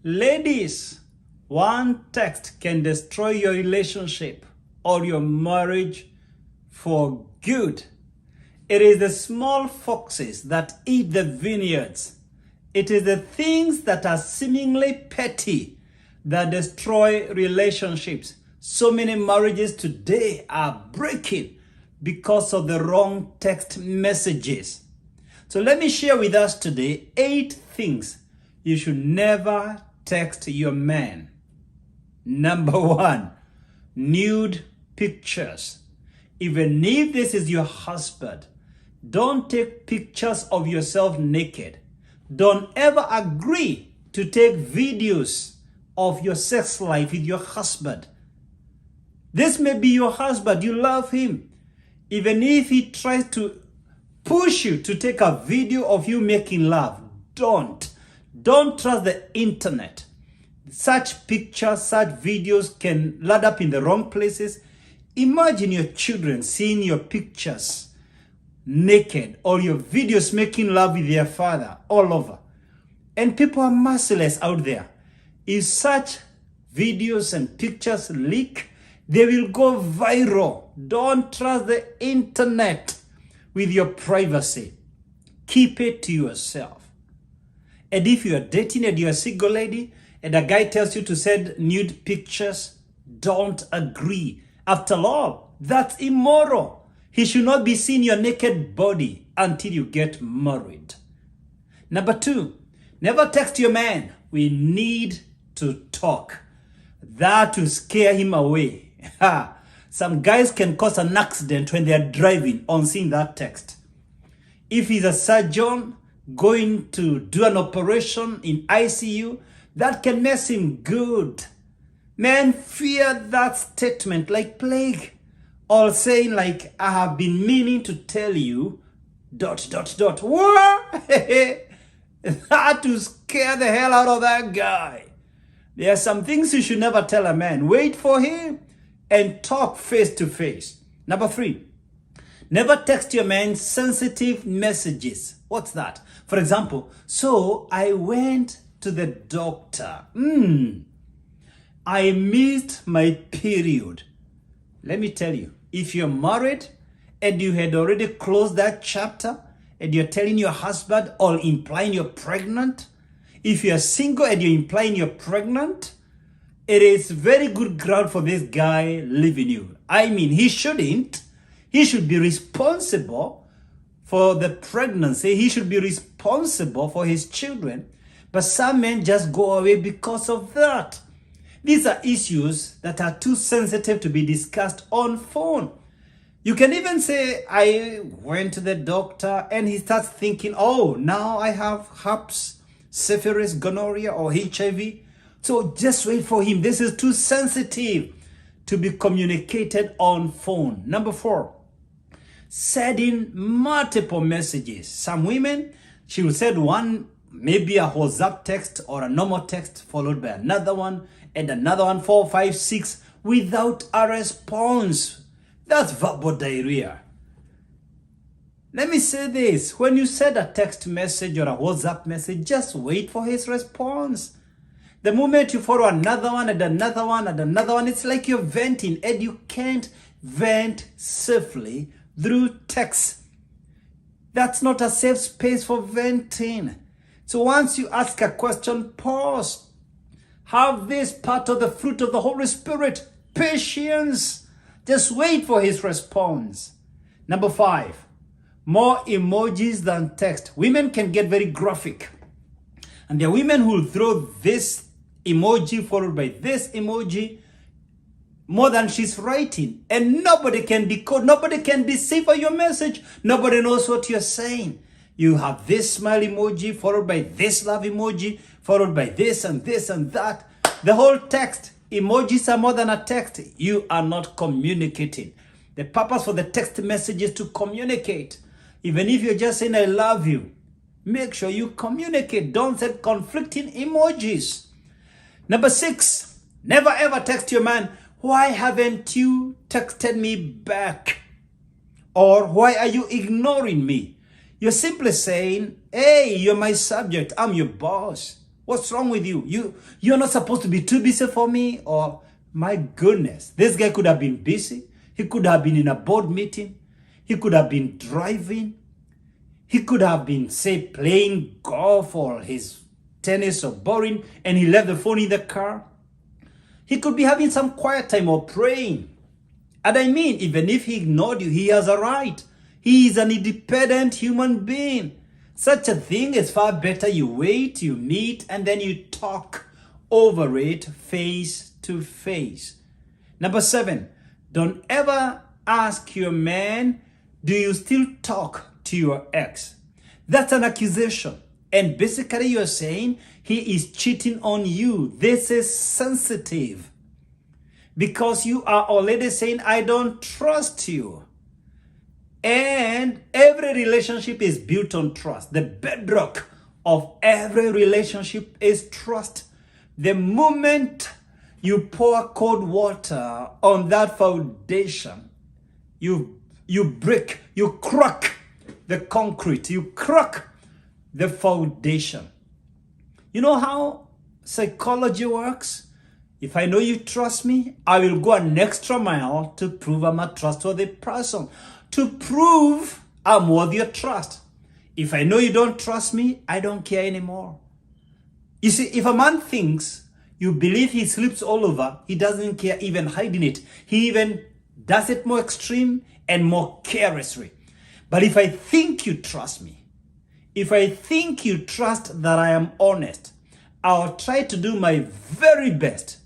Ladies, one text can destroy your relationship or your marriage for good. It is the small foxes that eat the vineyards. It is the things that are seemingly petty that destroy relationships. So many marriages today are breaking because of the wrong text messages. So let me share with us today 8 things you should never text your man. Number 1, nude pictures. Even if this is your husband, don't take pictures of yourself naked. Don't ever agree to take videos of your sex life with your husband. This may be your husband, you love him. Even if he tries to push you to take a video of you making love, don't trust the internet. Such pictures, such videos can land up in the wrong places. Imagine your children seeing your pictures naked or your videos making love with their father all over. And people are merciless out there. If such videos and pictures leak, they will go viral. Don't trust the internet with your privacy. Keep it to yourself. And if you are dating and you're a single lady and a guy tells you to send nude pictures, don't agree. After all, that's immoral. He should not be seeing your naked body until you get married. Number 2, never text your man. We need to talk. That will scare him away. Some guys can cause an accident when they are driving on seeing that text. If he's a surgeon going to do an operation in ICU, that can mess him good. Men fear that statement like plague. Or saying like, I have been meaning to tell you, ... What? That will scare the hell out of that guy. There are some things you should never tell a man. Wait for him and talk face to face. Number 3, never text your man sensitive messages. What's that? For example, so I went to the doctor. I missed my period. Let me tell you, if you're married and you had already closed that chapter and you're telling your husband or implying you're pregnant, if you're single and you're implying you're pregnant, it is very good ground for this guy leaving you. I mean, he shouldn't. He should be responsible for the pregnancy. He should be responsible for his children. But some men just go away because of that. These are issues that are too sensitive to be discussed on phone. You can even say, I went to the doctor, and he starts thinking, oh, now I have herpes, syphilis, gonorrhea, or HIV. So just wait for him. This is too sensitive to be communicated on phone. Number 4, sending multiple messages. Some women, she will send one, maybe a WhatsApp text or a normal text followed by another one and another one, 4, 5, 6 without a response. That's verbal diarrhea. Let me say this. When you send a text message or a WhatsApp message, just wait for his response. The moment you follow another one and another one and another one, it's like you're venting, and you can't vent safely through text. That's not a safe space for venting. So once you ask a question, pause. Have this part of the fruit of the Holy Spirit, patience. Just wait for his response. Number 5, more emojis than text. Women can get very graphic. And there are women who will throw this emoji followed by this emoji more than she's writing. And nobody can decode, nobody can decipher your message. Nobody knows what you're saying. You have this smile emoji followed by this love emoji followed by this and this and that. The whole text, emojis are more than a text. You are not communicating. The purpose for the text message is to communicate. Even if you're just saying I love you, make sure you communicate. Don't send conflicting emojis. Number 6, never ever text your man, why haven't you texted me back? Or why are you ignoring me? You're simply saying, hey, you're my subject, I'm your boss. What's wrong with you? You're not supposed to be too busy for me? Or, my goodness, this guy could have been busy. He could have been in a board meeting. He could have been driving. He could have been, say, playing golf or his tennis or bowling, and he left the phone in the car. He could be having some quiet time or praying. And I mean, even if he ignored you, he has a right. He is an independent human being. Such a thing is far better. You wait, you meet, and then you talk over it face to face. Number 7, don't ever ask your man, do you still talk to your ex? That's an accusation. And basically you're saying he is cheating on you. This is sensitive. Because you are already saying, I don't trust you. And every relationship is built on trust. The bedrock of every relationship is trust. The moment you pour cold water on that foundation, you break, you crack the concrete, you crack the foundation. You know how psychology works? If I know you trust me, I will go an extra mile to prove I'm a trustworthy person, to prove I'm worthy of trust. If I know you don't trust me, I don't care anymore. You see, if a man thinks you believe he sleeps all over, he doesn't care even hiding it. He even does it more extreme and more carelessly. But if I think you trust me, if I think you trust that I am honest, I'll try to do my very best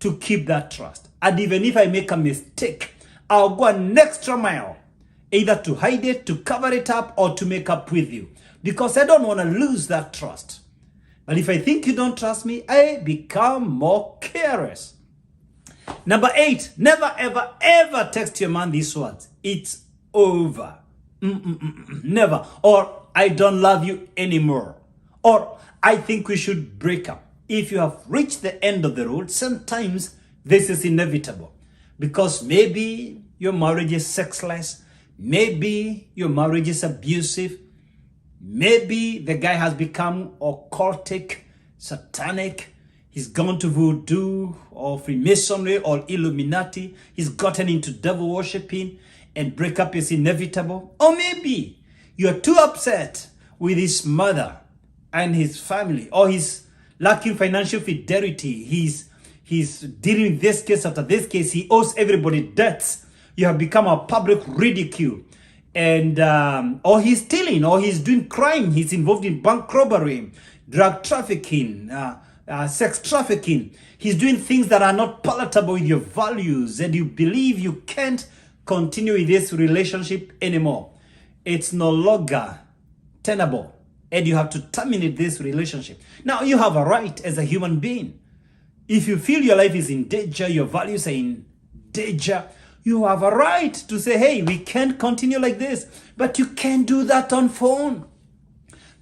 to keep that trust. And even if I make a mistake, I'll go an extra mile, either to hide it, to cover it up, or to make up with you. Because I don't want to lose that trust. But if I think you don't trust me, I become more careless. Number 8, never, ever, ever text your man these words. It's over. Never. Or, I don't love you anymore. Or, I think we should break up. If you have reached the end of the road, sometimes this is inevitable. Because maybe your marriage is sexless. Maybe your marriage is abusive. Maybe the guy has become occultic, satanic. He's gone to voodoo or Freemasonry or Illuminati. He's gotten into devil worshipping, and breakup is inevitable. Or maybe you're too upset with his mother and his family, or he's lacking financial fidelity. He's dealing with this case after this case. He owes everybody debts. You have become a public ridicule. And or he's stealing, or he's doing crime. He's involved in bank robbery, drug trafficking, sex trafficking. He's doing things that are not palatable with your values, and you believe you can't continue with this relationship anymore. It's no longer tenable, and you have to terminate this relationship. Now, you have a right as a human being. If you feel your life is in danger, your values are in danger, you have a right to say, hey, we can't continue like this. But you can't do that on phone.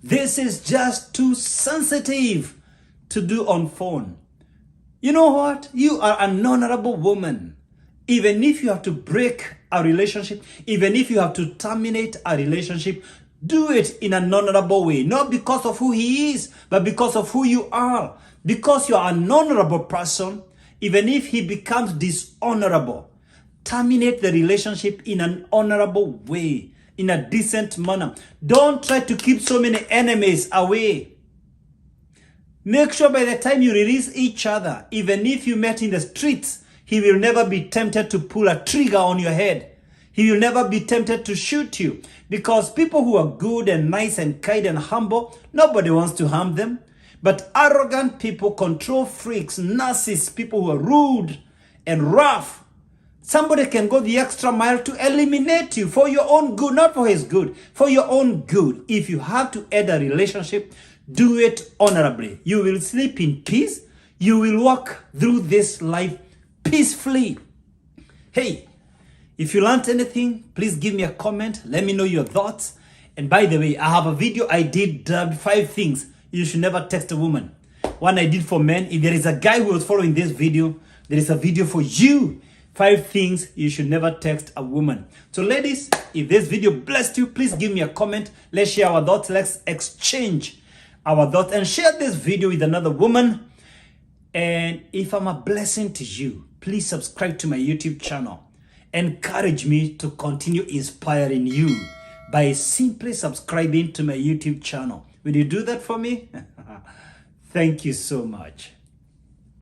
This is just too sensitive to do on phone. You know what? You are an honorable woman. Even if you have to break a relationship, even if you have to terminate a relationship, do it in an honorable way. Not because of who he is, but because of who you are. Because you are an honorable person, even if he becomes dishonorable, terminate the relationship in an honorable way, in a decent manner. Don't try to keep so many enemies away. Make sure by the time you release each other, even if you met in the streets, he will never be tempted to pull a trigger on your head. He will never be tempted to shoot you. Because people who are good and nice and kind and humble, nobody wants to harm them. But arrogant people, control freaks, narcissists, people who are rude and rough, somebody can go the extra mile to eliminate you for your own good, not for his good, for your own good. If you have to end a relationship, do it honorably. You will sleep in peace. You will walk through this life peacefully. Hey, if you learned anything, please give me a comment. Let me know your thoughts. And by the way, I have a video I did 5 things you should never text a woman. One I did for men. If there is a guy who was following this video, there is a video for you. 5 things you should never text a woman. So ladies, if this video blessed you, please give me a comment. Let's share our thoughts. Let's exchange our thoughts and share this video with another woman. And if I'm a blessing to you, please subscribe to my YouTube channel. Encourage me to continue inspiring you by simply subscribing to my YouTube channel. Will you do that for me? Thank you so much.